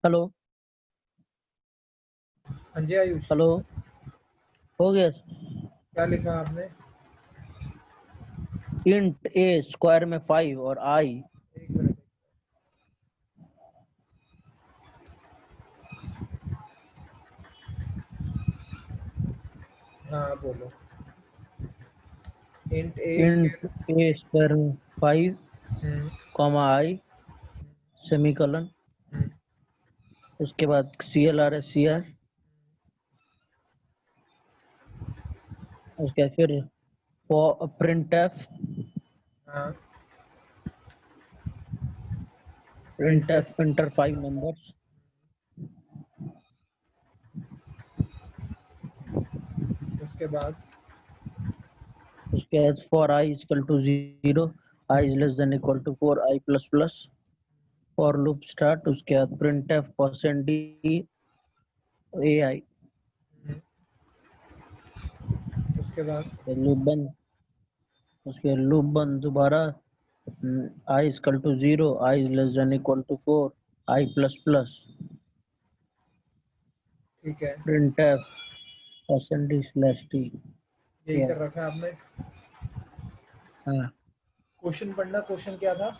Hello. हाँ जी Ayush, hello. हो गया। क्या लिखा आपने? इंट ए स्क्वायर में 5 और आई। एक मिनट। हाँ बोलो। Int a int square. A square में 5 hmm. Comma i semicolon. Hmm. उसके बाद c l r s c r. उसके बाद फिर फॉर प्रिंट एफ। हाँ। Print print f f. Enter 5 numbers. उसके बाद उसके बाद for i equal to 0, i is less than equal to 4 i plus plus. For loop start. उसके बाद print f percent d a i. उसके बाद loop बंद। उसके लूप बंद दोबारा। I equal to 0, i less than equal to 4 i plus plus. ठीक है, print f percent d slash t. यही कर रखा है आपने। हाँ। क्वेश्चन पढ़ना, क्वेश्चन क्या था?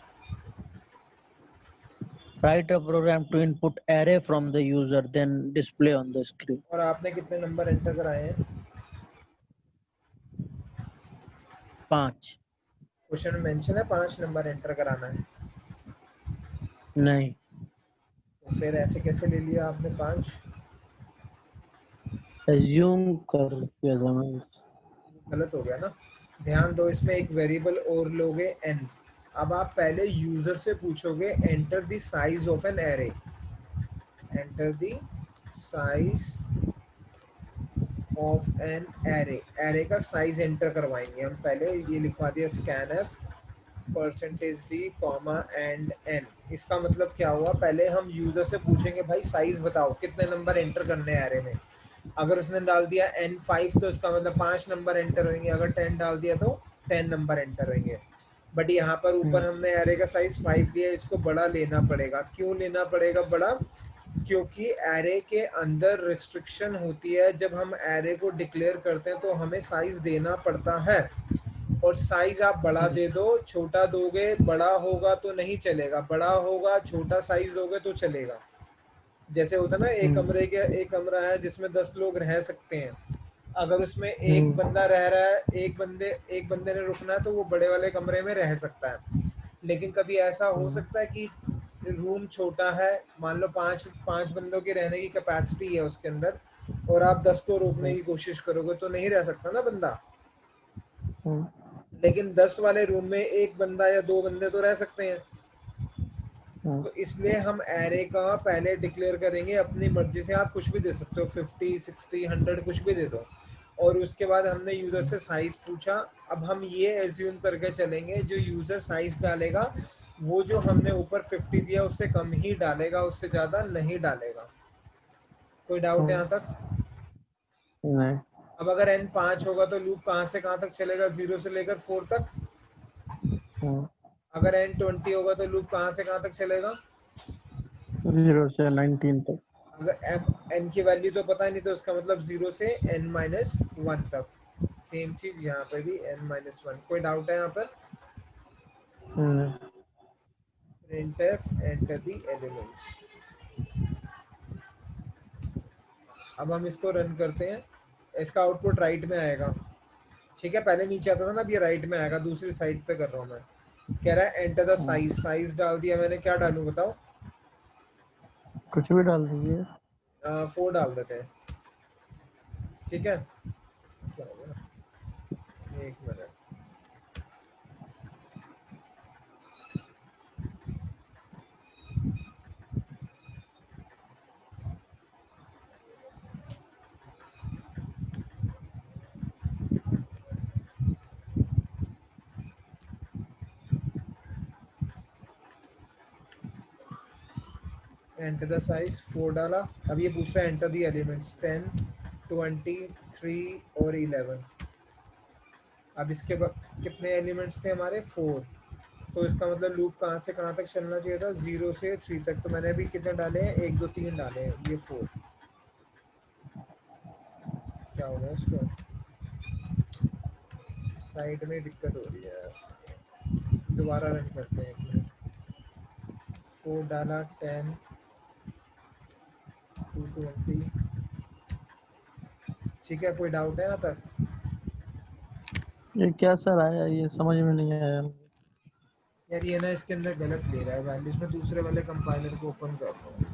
Write a program to input array from the user, then display on the screen. और आपने कितने नंबर एंटर कराए हैं? 5। क्वेश्चन में मेंशन है 5 नंबर एंटर कराना है। नहीं। तो फिर ऐसे कैसे ले लिया आपने 5? एज्यूम कर दिया था मैं। गलत हो गया ना। ध्यान दो, इसमें एक वेरिएबल और लोगे n। अब आप पहले यूजर से पूछोगे enter the size of an array. Enter the size of an array. Array का साइज एंटर करवाएंगे हम। पहले ये लिखवा दिया scanf percentage d comma and n. इसका मतलब क्या हुआ, पहले हम यूजर से पूछेंगे भाई साइज बताओ कितने नंबर एंटर करने हैं एरे में। अगर उसने डाल दिया n5 तो इसका मतलब 5 नंबर एंटर होंगे। अगर 10 डाल दिया तो 10 नंबर एंटर होंगे। बट यहाँ पर ऊपर हमने एरे का साइज 5 दिया, इसको बड़ा लेना पड़ेगा। क्यों लेना पड़ेगा बड़ा? क्योंकि एरे के अंदर रिस्ट्रिक्शन होती है। जब हम एरे को डिक्लेयर करते हैं तो हमें साइज देना पड़ता है। और साइज आप बड़ा दे दो, छोटा दोगे बड़ा होगा तो नहीं चलेगा, बड़ा होगा छोटा साइज दोगे तो चलेगा। जैसे होता ना, एक कमरा है जिसमें 10 लोग रह सकते हैं। अगर उसमें एक बंदा रह रहा है, एक बंदे ने रुकना है तो वो बड़े वाले कमरे में रह सकता है। लेकिन कभी ऐसा हो सकता है कि रूम छोटा है, मान लो पांच पांच बंदों के रहने की कैपेसिटी है उसके अंदर, और आप 10 को रोकने की कोशिश करोगे तो नहीं रह सकता ना बंदा। लेकिन 10 वाले रूम में एक बंदा या दो बंदे तो रह सकते हैं। तो इसलिए हम एरे का पहले डिक्लेयर करेंगे अपनी मर्जी से। आप कुछ भी दे सकते हो, 50 60 100 कुछ भी दे दो। और उसके बाद हमने यूजर से साइज पूछा। अब हम ये एज्यूम करके चलेंगे जो यूजर साइज डालेगा वो जो हमने ऊपर 50 दिया उससे कम ही डालेगा, उससे ज्यादा नहीं डालेगा। कोई डाउट है यहाँ तक? नहीं। अब अगर n 5 होगा तो लूप कहाँ से कहाँ तक चलेगा? 0 से लेकर 4 तक। अगर n 20 होगा तो लूप कहाँ से कहाँ तक चलेगा? 0 से 19 तक। अगर n की वैल्यू तो पता ही नहीं तो इसका मतलब 0 से n-1 तक। सेम चीज यहाँ पे भी n-1। कोई डाउट है यहाँ पर? printf enter the elements। अब हम इसको रन करते हैं। इसका आउटपुट राइट में आएगा। ठीक है, पहले नीचे आता था ना, अब ये राइट में आएगा। दूसरी साइड पे कर रहा हूँ मैं। कह रहा है एंटर द साइज। साइज डाल दिया मैंने, क्या डालूं बताओ? कुछ भी डाल दीजिए। 4 डाल देते हैं। ठीक है, क्या हो गया? एक मिनट। एंटर द साइज 4 डाला। अब ये पूछ रहा है एंटर द एलिमेंट्स 10 20 3 और 11। अब इसके बाद कितने एलिमेंट्स थे हमारे? 4। तो इसका मतलब लूप कहाँ से कहाँ तक चलना चाहिए था, 0 से 3 तक। तो मैंने अभी कितने डाले हैं, 1 2 3 डाले हैं, ये 4। क्या होगा इसको, साइड में दिक्कत हो रही है यार, दोबारा रन करते हैं 1 मिनट। 4 डाला, 10 220। ठीक है, कोई डाउट है यहाँ तक? ये क्या सर आया, ये समझ में नहीं आया। यार ये ना इसके अंदर गलत ले रहा है वैल्यूज में, दूसरे वाले कंपाइलर को ओपन कर रहा हूँ।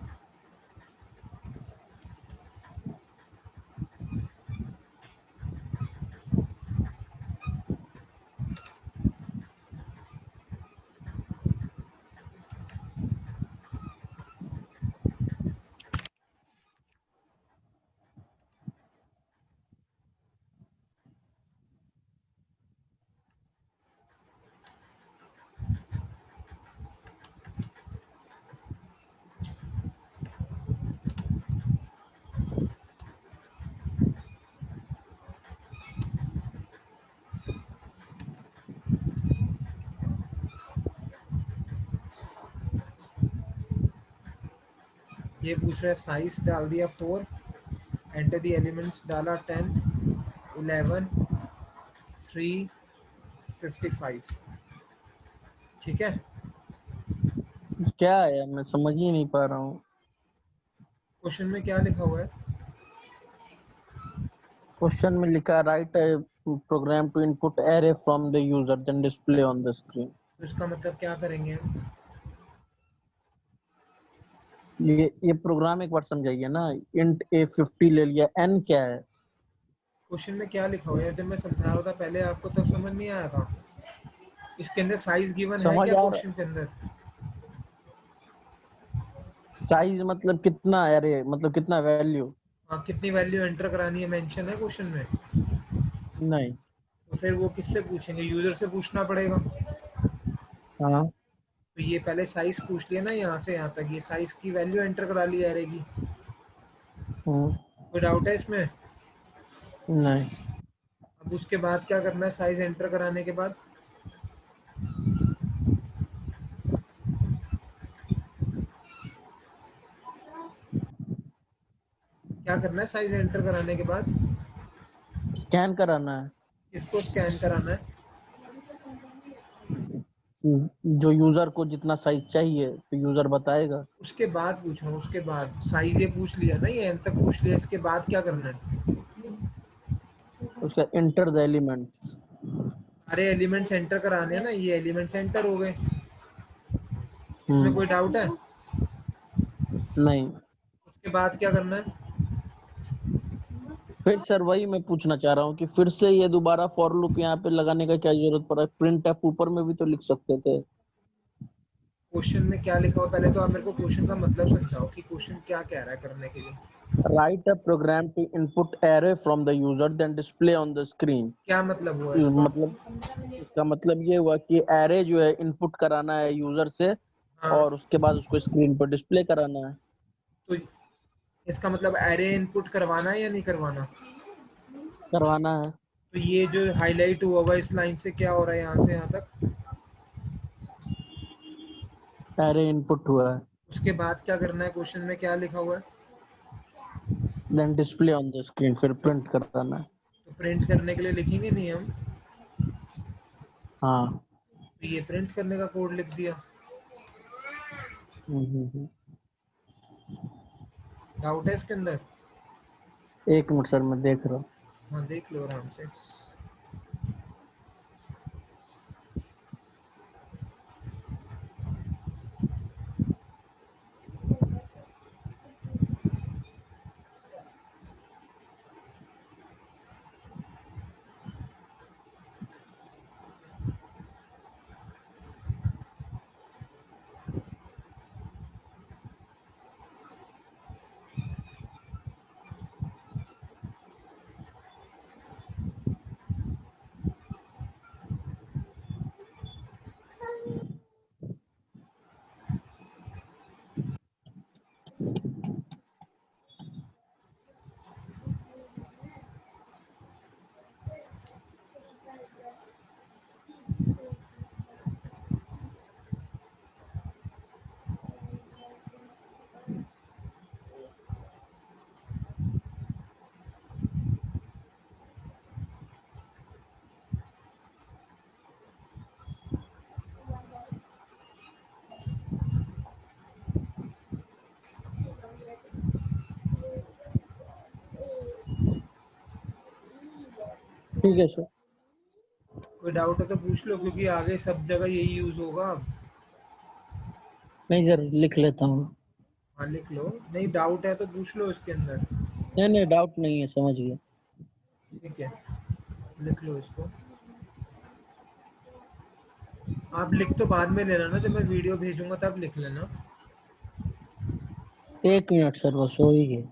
ये पूछ रहा है साइज, डाल दिया 4, एंटर द एलिमेंट्स डाला 10 11 3 55। ठीक है, क्या है, मैं समझ ही नहीं पा रहा हूँ। क्वेश्चन में क्या लिखा हुआ है? क्वेश्चन में लिखा write program to input array from the user then display on the screen. तो इसका मतलब क्या करेंगे हम? ये प्रोग्राम एक बार समझाइए ना। इंट A50 ले लिया, n क्या है? क्वेश्चन में क्या लिखा हुआ है? जब मैं समझा रहा था पहले आपको तब समझ नहीं आया था। इसके अंदर साइज गिवन है समझ क्या आ रहा, क्वेश्चन के अंदर? साइज मतलब कितना एरे, मतलब कितना वैल्यू? हाँ, कितनी वैल्यू एंटर करानी है मेंशन है क्वेश्चन में। नहीं। तो फिर वो किससे पूछेंगे, यूजर से पूछना पड़ेगा। हाँ। तो ये पहले साइज पूछ लिया ना, यहाँ से यहाँ तक ये साइज की वैल्यू एंटर करा ली एरे की। हम्म, कोई डाउट है इसमें? नहीं। अब उसके बाद क्या करना है, साइज एंटर कराने के बाद? क्या करना है साइज एंटर कराने के बाद? स्कैन कराना है। इसको स्कैन कराना है। जो यूजर को जितना साइज चाहिए तो यूजर बताएगा। उसके बाद पूछ रहा हूँ, उसके बाद साइज ये पूछ लिया ना, ये एन तक पूछ लिया, इसके बाद क्या करना है? उसका इंटर द एलिमेंट्स। अरे एलिमेंट्स एंटर कराने हैं ना, ये एलिमेंट्स एंटर हो गए। इसमें हम्म। कोई डाउट है? नहीं। उसके बाद क्या करना है? फिर सर वही मैं पूछना चाह रहा हूँ कि फिर से ये दोबारा फॉर लूप यहाँ पे लगाने का क्या जरूरत पड़ा? प्रिंट एफ ऊपर में भी तो लिख सकते थे। क्वेश्चन में क्या लिखा हुआ, पहले तो आप मेरे को क्वेश्चन का मतलब समझाओ कि क्वेश्चन क्या कह रहा है करने के लिए। Write a program to input array from the user then display on the screen. क्या मतलब हुआ इसका? मतलब इसका मतलब ये हुआ कि एरे जो है इनपुट कराना है यूजर से, हाँ, और उसके बाद उसको स्क्रीन पर डिस्प्ले कराना है। तो इसका मतलब एरे इनपुट करवाना है या नहीं करवाना? करवाना है। तो ये जो हाईलाइट हुआ हुआ इस लाइन से क्या हो रहा है, यहाँ से यहाँ तक? एरे इनपुट हुआ है, उसके बाद क्या करना है, क्वेश्चन में क्या लिखा हुआ है? Then display on the screen, फिर प्रिंट कराना है। तो प्रिंट करने के लिए लिखेंगे नहीं हम? हाँ। तो ये प्रिंट करने का कोड लिख दिया। हम्म। डाउट है इसके अंदर? एक मिनट सर, मैं देख रहा हूँ। हाँ, देख लो आराम से। ठीक है सर। कोई डाउट है तो पूछ लो, क्योंकि आगे सब जगह यही यूज होगा अब। नहीं सर, लिख लेता हूँ। हाँ लिख लो, नहीं डाउट है तो पूछ लो इसके अंदर। नहीं नहीं, डाउट नहीं है, समझ गया। ठीक है, लिख लो इसको। आप लिख तो बाद में लेना ना, जब मैं वीडियो भेजूंगा तब लिख लेना। 1 मिनट सर, बस हो ही गया।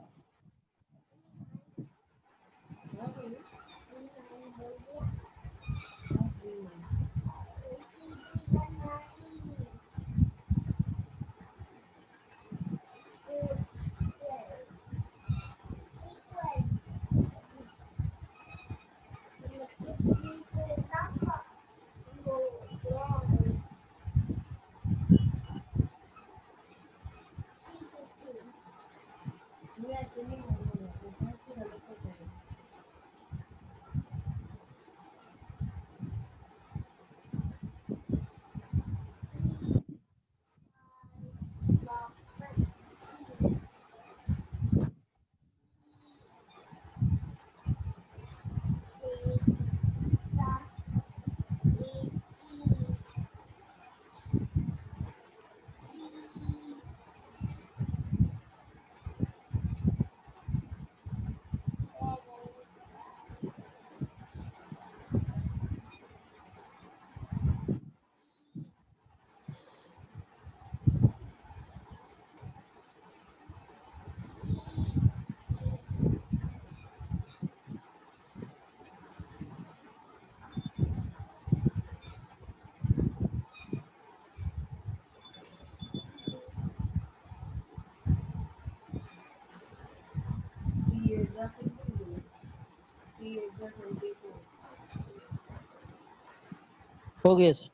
हो गया सर।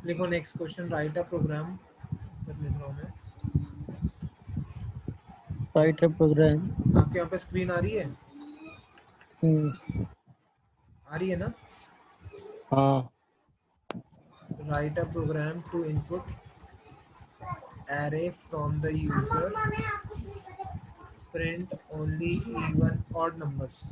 लिखो next question, write a program. फिर लिख रहा हूँ मैं। Write program. आपके यहाँ पे स्क्रीन आ रही है? आ रही है ना? हाँ। Write a program to input array from the user, print only even odd numbers.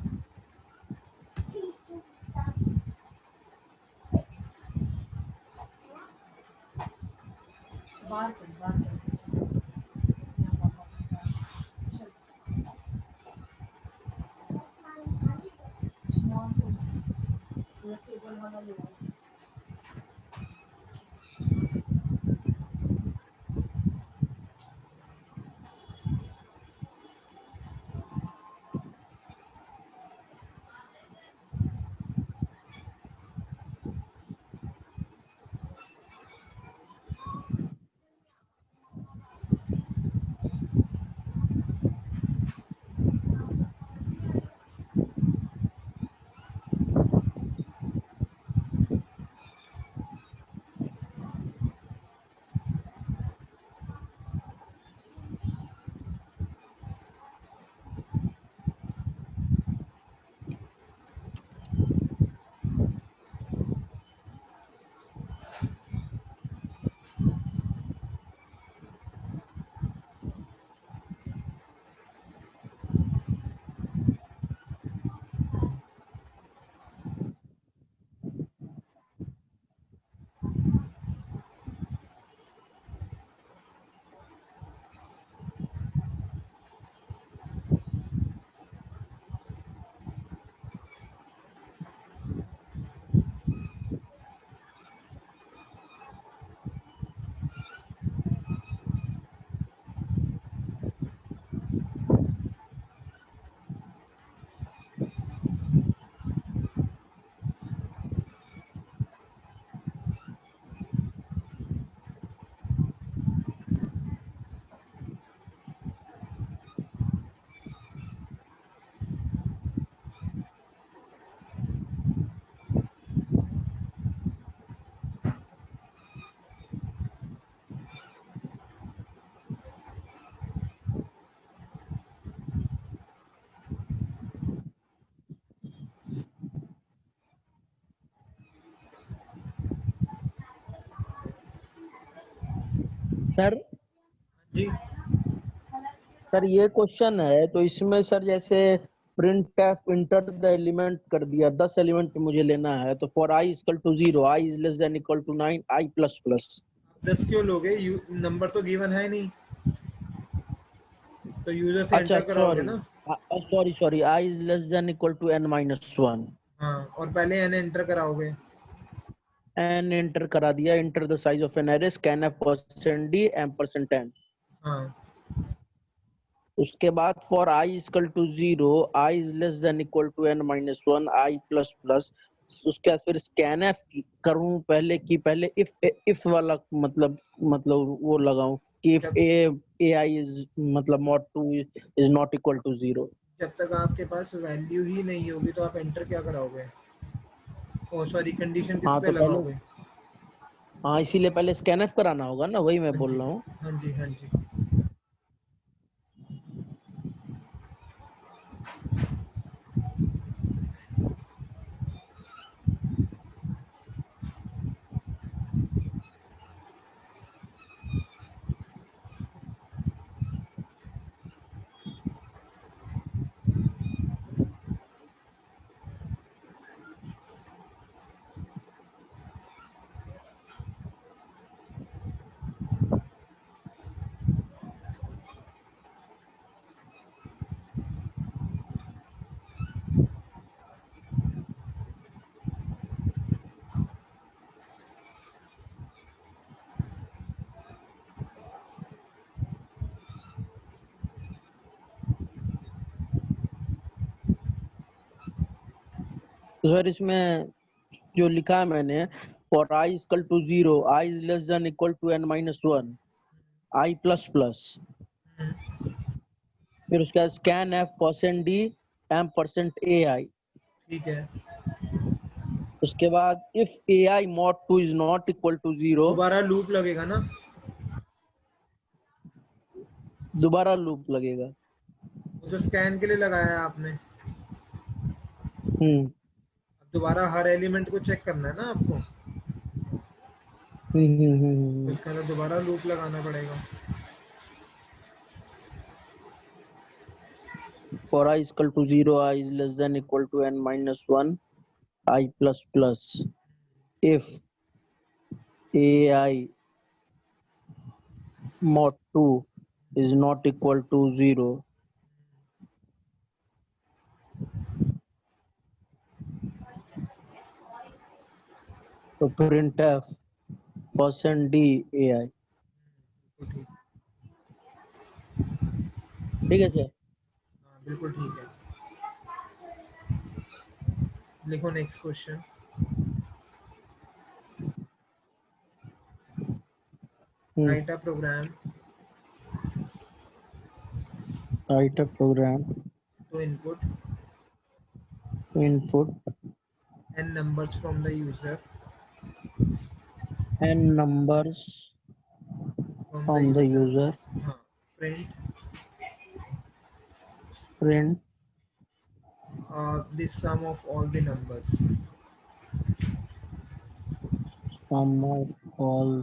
Sir ji sir ये क्वेश्चन है तो इसमें सर जैसे print F enter the element कर दिया, 10 एलिमेंट मुझे लेना है, तो for i equal to 0, i is less than equal to 9, i plus plus. 10 क्यों लोगे? नंबर तो गिवन है नहीं, तो यूजर से अच्छा एंटर कराओगे सॉरी, ना। Sorry sorry, i is less than equal to n minus one. हाँ, और पहले एन एंटर कराओगे। एन एंटर करा दिया, enter the size of an array, scan F percent d m percent n. हाँ, उसके बाद for i equal to 0, i is less than equal to n minus one, i plus plus. उसके बाद फिर scan F करूं पहले कि पहले इफ वाला मतलब वो लगाऊं कि इफ जब ए आई इज मतलब mod 2 is not equal to 0। जब तक आपके पास वैल्यू ही नहीं होगी तो आप एंटर क्या कराओगे? ओ सॉरी, कंडीशन किस हाँ पे तो पहले, लगाओगे? हाँ इसीलिए पहले स्कैन एफ कराना होगा ना, वही मैं हाँ बोल जी, रहा हूँ। हाँ जी, हाँ जी। तो सर इसमें जो लिखा है मैंने, for i equal to 0, i is less than equal to n minus one, i plus plus, फिर उसके बाद scan F percent d m percent a i. ठीक है, उसके बाद if a i mod 2 is not equal to 0, दोबारा loop लगेगा ना। दोबारा लूप लगेगा। वो तो स्कैन के लिए लगाया है आपने। हम्म अब दोबारा हर एलिमेंट को चेक करना है ना आपको, तो इसका तो दोबारा लूप लगाना पड़ेगा। For i equal to 0, i is less than equal to n minus one, i plus plus, if a i mod 2 is not equal to 0, तो printf percent d ai। तो ठीक, ठीक है सर। हाँ बिल्कुल ठीक है। लिखो next question. Write a program write a program to input to input n numbers from the user, n numbers from the user, हाँ, print print the sum of all the numbers। sum of all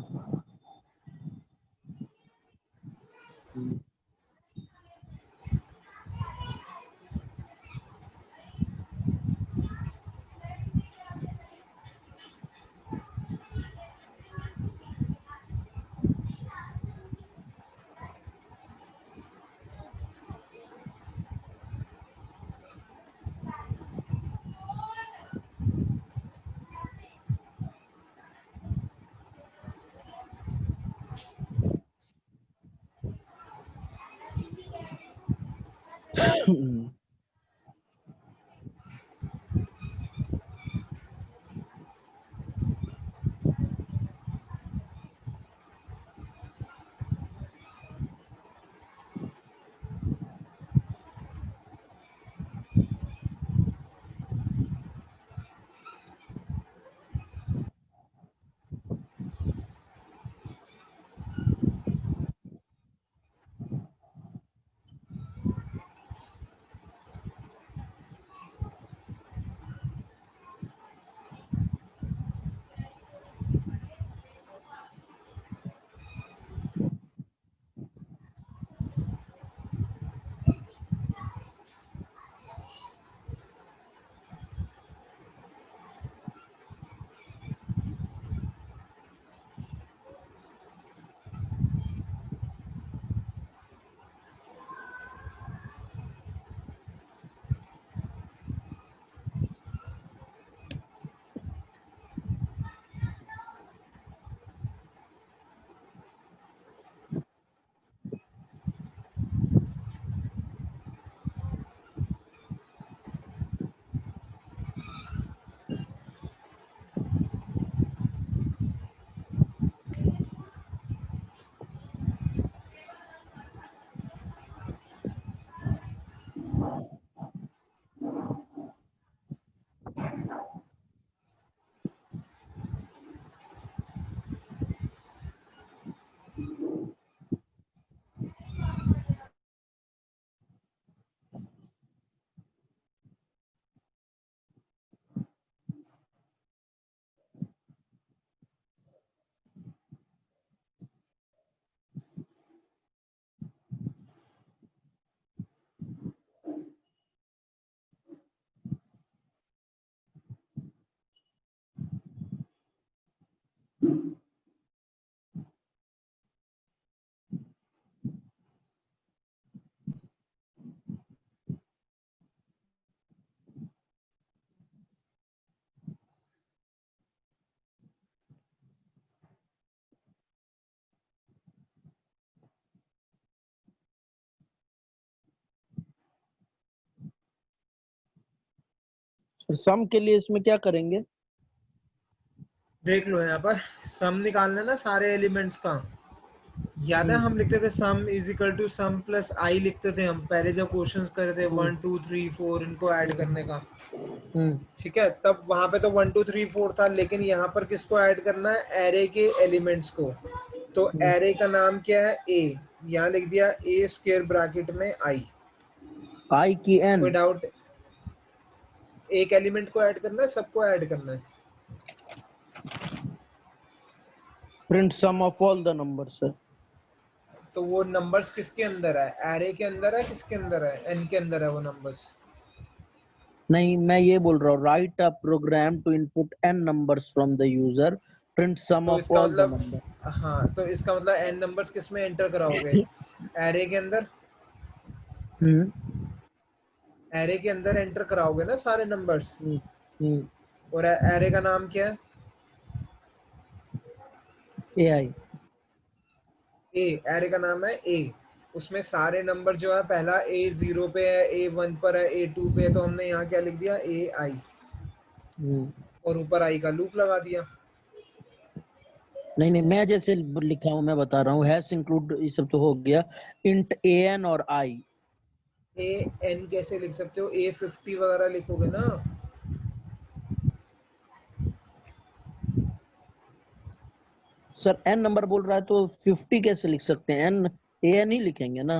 सम के लिए इसमें क्या करेंगे? देख लो यहाँ पर सम निकालना है ना सारे एलिमेंट्स का। याद है हम लिखते थे sum is equal to sum plus i लिखते थे हम पहले जब क्वेश्चंस कर रहे थे 1 2 3 4 इनको ऐड करने का। ठीक है, तब वहां पे तो 1 2 3 4 था, लेकिन यहाँ पर किसको ऐड करना है? एरे के एलिमेंट्स को। तो एरे का नाम क्या है? ए। यहाँ लिख दिया ए स्क्वायर ब्रैकेट में आई की एन। कोई डाउट? एक एलिमेंट को ऐड करना है, सबको ऐड करना है? Print sum of all the numbers है। तो वो नंबर्स किसके अंदर है? एरे के अंदर है, किसके अंदर है? एन के अंदर है वो नंबर्स। नहीं, मैं ये बोल रहा हूँ, write a program to input n numbers from the user, print sum तो ऑफ इसका ऑल द मतलब, नंबर। हाँ, तो इसका मतलब एन नंबर्स किस में एंटर कराओगे? एरे के अंदर। एरे के अंदर एंटर कराओगे ना सारे नंबर्स। और एरे का नाम क्या है? ए आई। ए। एरे का नाम है ए। उसमें सारे नंबर जो है, पहला ए 0 पे है, ए 1 पर है, ए 2 पे है, तो हमने यहाँ क्या लिख दिया? ए आई। और ऊपर आई का लूप लगा दिया। नहीं नहीं, मैं जैसे लिखा हूँ मैं बता रहा हूँ, हैश इंक्लूड ये सब तो हो गया, इंट ए एन और आई। ए एन कैसे लिख सकते हो? ए 50 वगैरह लिखोगे ना। सर एन नंबर बोल रहा है तो 50 कैसे लिख सकते हैं? एन ए एन ही लिखेंगे ना।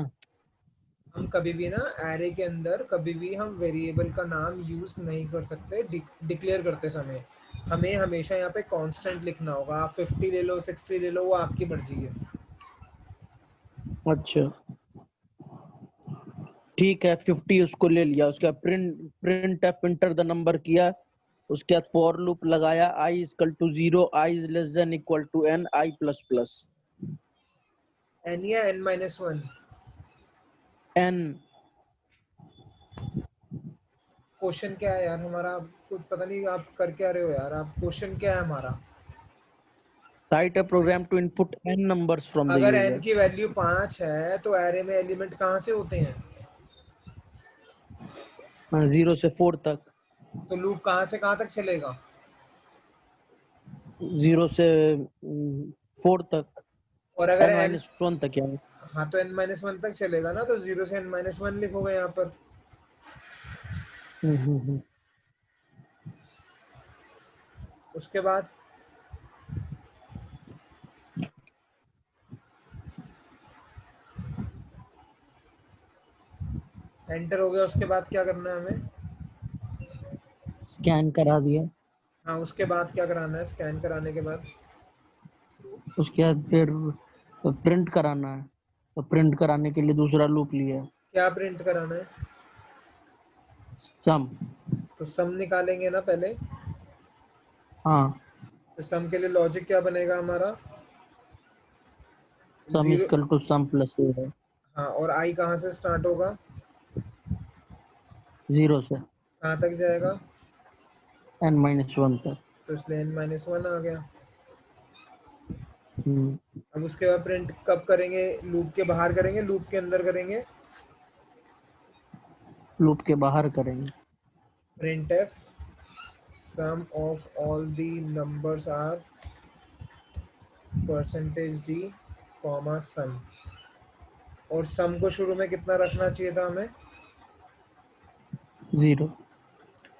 हम कभी भी ना एरे के अंदर कभी भी हम वेरिएबल का नाम यूज नहीं कर सकते डिक्लेयर करते समय। हमें हमेशा यहाँ पे कांस्टेंट लिखना होगा। आप 50 ले लो, 60 ले लो, वो आपकी मर्जी है। अच्छा ठीक है, 50 उसको ले लिया, उसका print F enter the number किया, उसके बाद फॉर लूप लगाया, i is equal to 0, i is less than equal to n, i plus plus n या n minus one? N. Question क्या है यार हमारा? कुछ पता नहीं आप कर क्या रहे हो यार। आप क्वेश्चन क्या है हमारा? Write a program to input n numbers from the अगर एन यूजर। की वैल्यू 5 है तो एरे में एलिमेंट कहाँ से होते हैं? 0 से 4 तक। तो लूप कहाँ से कहाँ तक चलेगा? 0 से 4 तक, और अगर एन एन, माइनस 1 तक यानी। हाँ, तो एन माइनस वन तक चलेगा ना, तो 0 से एन माइनस वन लिखोगे यहाँ पर। हम्म। उसके बाद एंटर हो गया, उसके बाद क्या करना है हमें? स्कैन करा दिया, हाँ, उसके बाद क्या कराना है? स्कैन कराने के बाद उसके बाद फिर प्रिंट कराना है, तो प्रिंट कराने के लिए दूसरा लूप लिया, क्या प्रिंट कराना है? सम। तो सम निकालेंगे ना पहले। हाँ, तो सम के लिए लॉजिक क्या बनेगा हमारा? Sum zero. Equal to sum plus a है। हाँ, और आई कहाँ से स्टार्ट होगा? 0 से कहाँ तक जाएगा? एन माइनस 1 तक। तो इसलिए एन माइनस वन आ गया। हम्म। अब उसके बाद प्रिंट कब करेंगे? लूप के बाहर करेंगे, लूप के अंदर करेंगे? लूप के बाहर करेंगे। Print f sum of all the numbers are percentage d comma sum. और सम को शुरू में कितना रखना चाहिए था हमें? 0।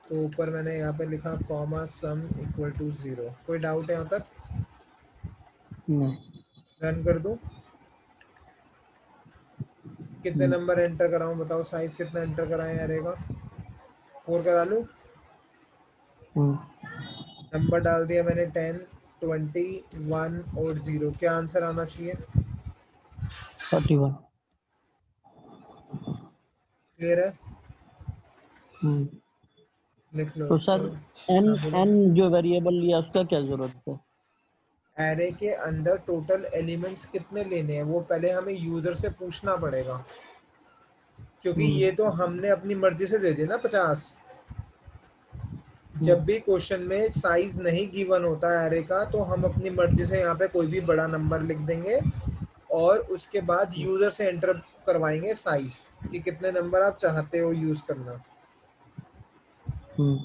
तो ऊपर मैंने यहाँ पे लिखा कॉमा सम इक्वल टू 0। कोई डाउट है यहाँ तक? नहीं। रन कर दूं? कितने हम्म। नंबर एंटर कराऊं बताओ? साइज कितना एंटर कराएं एरे का? 4 करा लूं? नंबर डाल दिया मैंने 10 20 1 और 0। क्या आंसर आना चाहिए? 41। क्लियर है? हम्म। लिख लो तो इसको। सर एन, हाँ, बोलो। एन जो वेरिएबल लिया उसका क्या जरूरत है? एरे के अंदर टोटल एलिमेंट्स कितने लेने हैं वो पहले हमें यूजर से पूछना पड़ेगा, क्योंकि ये तो हमने अपनी मर्जी से दे दिया ना 50। जब भी क्वेश्चन में साइज नहीं गिवन होता है एरे का, तो हम अपनी मर्जी से यहाँ पे कोई भी बड़ा नंबर लिख देंगे और उसके बाद यूजर से एंटर करवाएंगे साइज कि कितने नंबर आप चाहते हो यूज करना। हम्म।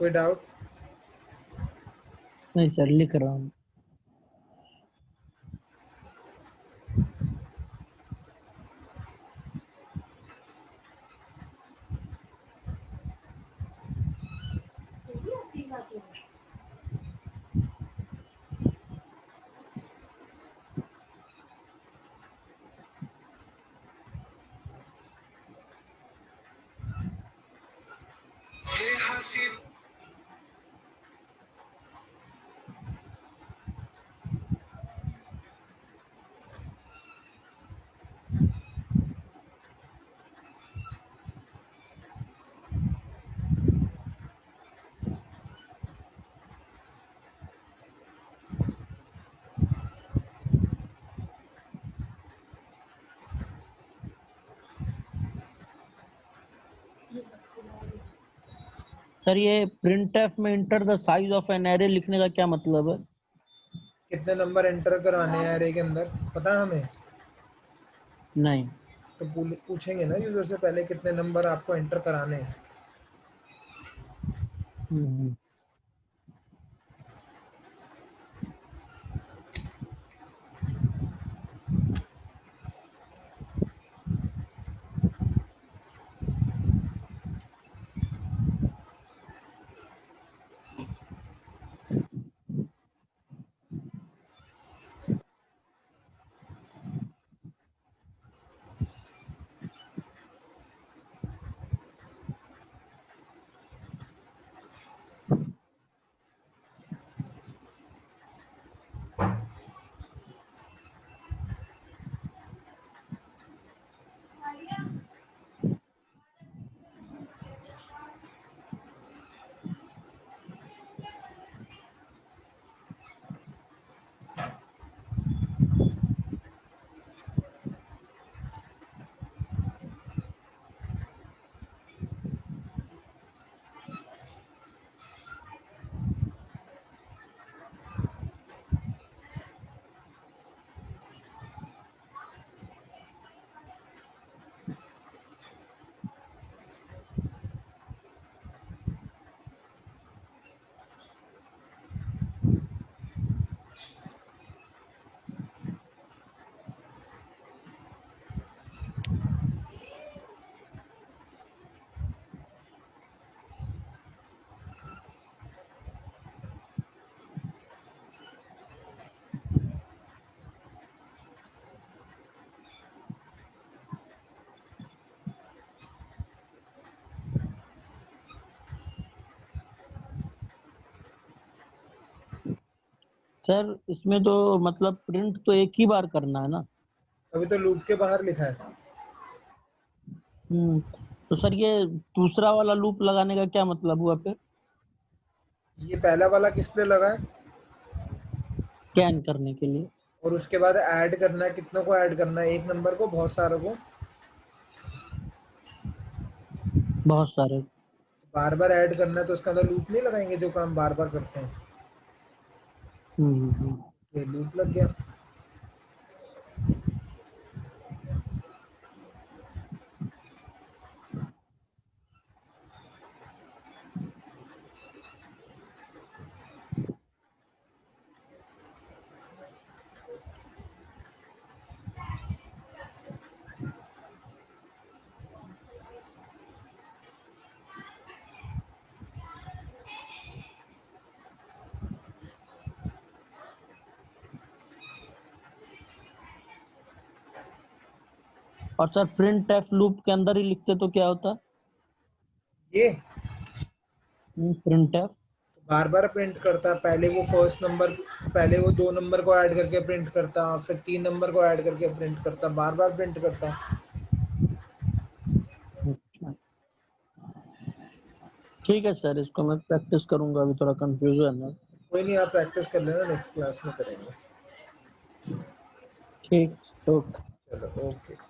कोई डाउट? नहीं सर, लिख रहा हूँ। सर ये printf में enter the size of an array लिखने का क्या मतलब है? कितने नंबर एंटर कराने हैं एरे के अंदर, पता है हमें? नहीं। तो पूछेंगे ना यूजर से पहले कितने नंबर आपको एंटर कराने हैं। हम्म। सर इसमें तो मतलब प्रिंट तो एक ही बार करना है ना? अभी तो लूप के बाहर लिखा है। तो सर ये दूसरा वाला लूप लगाने का क्या मतलब हुआ फिर? ये पहला वाला किस लिए लगा है? स्कैन करने के लिए। और उसके बाद ऐड करना है, कितनों को ऐड करना है, एक नंबर को, बहुत सारों को? बहुत सारे। बार बार ऐड करना है तो उसका अंदर लूप नहीं लगाएंगे जो काम बार बार करते हैं। हम्म। ये लूप लग गया। और सर प्रिंट एफ लूप के अंदर ही लिखते तो क्या होता? ये प्रिंट एफ। बार बार प्रिंट करता, पहले वो फर्स्ट नंबर, पहले वो 2 नंबर को ऐड करके प्रिंट करता, फिर 3 नंबर को ऐड करके प्रिंट करता, बार बार प्रिंट करता। अच्छा ठीक है सर, इसको मैं प्रैक्टिस करूंगा, अभी थोड़ा कंफ्यूजन है। कोई नहीं, आप प्रैक्टिस कर लेना, नेक्स्ट क्लास में करेंगे। ठीक। ओके। चलो, ओके।